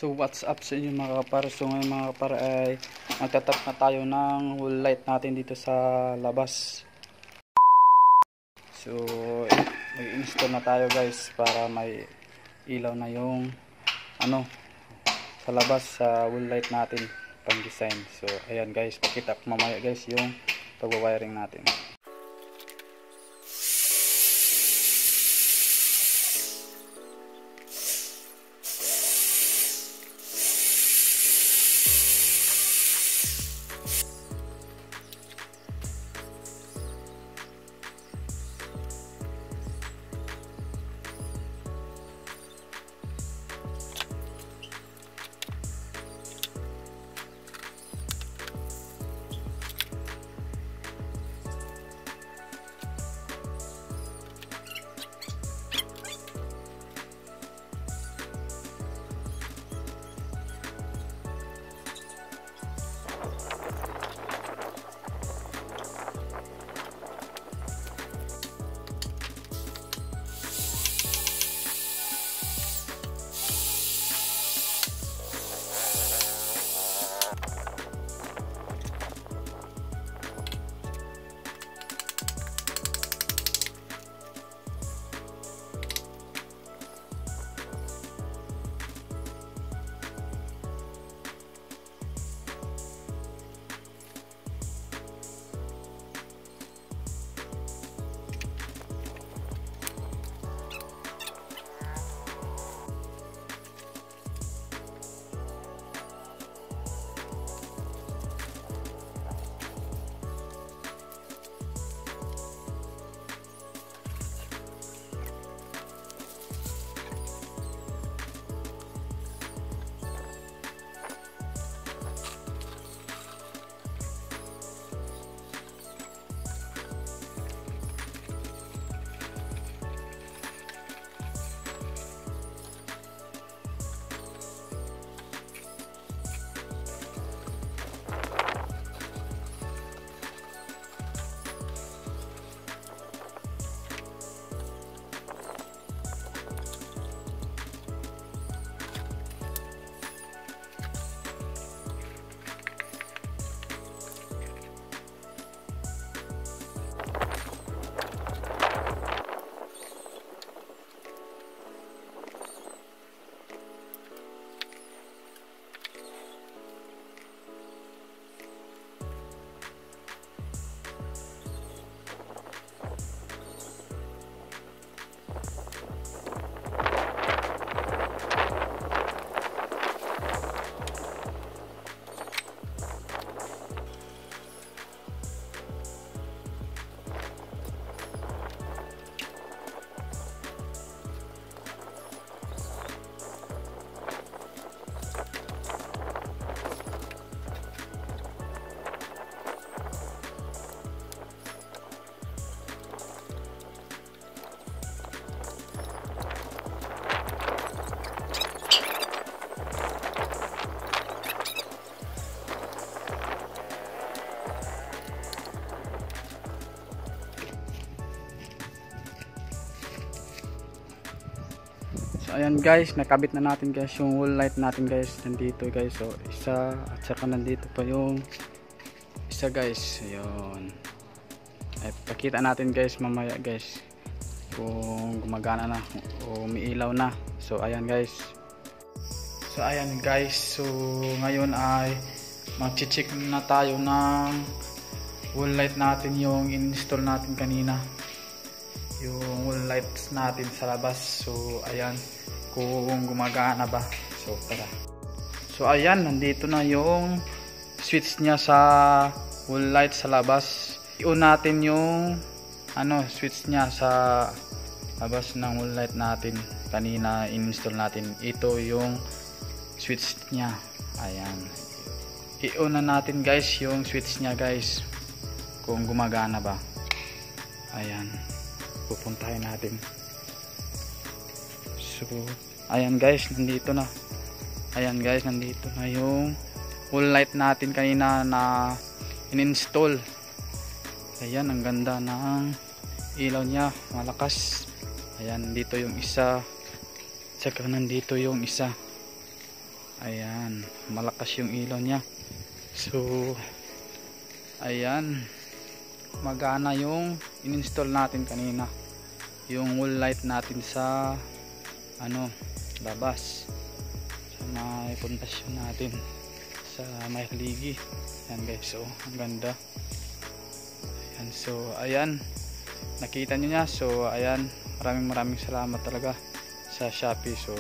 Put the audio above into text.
So what's up sa inyo mga kapar? So ngayon mga kapar ay magtatap na tayo ng wall light natin dito sa labas. So mag-install na tayo guys para may ilaw na yung sa labas sa wall light natin pang design. So ayan guys, pakita ko mamaya guys yung pagwa-wiring natin. Ayan guys, nakabit na natin guys yung wall light natin guys. Nandito guys, so isa at saka nandito pa yung isa guys. Ayun, ay pakita natin guys mamaya guys kung gumagana na o umiilaw na. So ayan guys, so ngayon ay mag-check na tayo ng wall light natin, yung install natin kanina, yung wall lights natin sa labas. So ayan, kung gumagana ba. So tara. So ayan, nandito na yung switch niya sa wall light sa labas. I-on natin yung switch niya sa labas ng wall light natin. Kanina in-install natin. Ito yung switch niya. Ayan. I-on na natin guys yung switch niya guys, kung gumagana ba. Ayan, pupuntahin natin. So ayan guys, nandito na. Ayan guys, nandito na yung wall light natin kanina na in-install. Ayan, ang ganda ng ilaw niya, malakas. Ayan, dito yung isa, tsaka nandito yung isa. Ayan, malakas yung ilaw niya. So ayan, magana yung in-install natin kanina, yung wall light natin sa labas, sa may pundasyon natin sa may haligi. Ayan guys, so ang ganda. Ayan, so ayan, nakita nyo niya. So ayan, maraming salamat talaga sa Shopee. So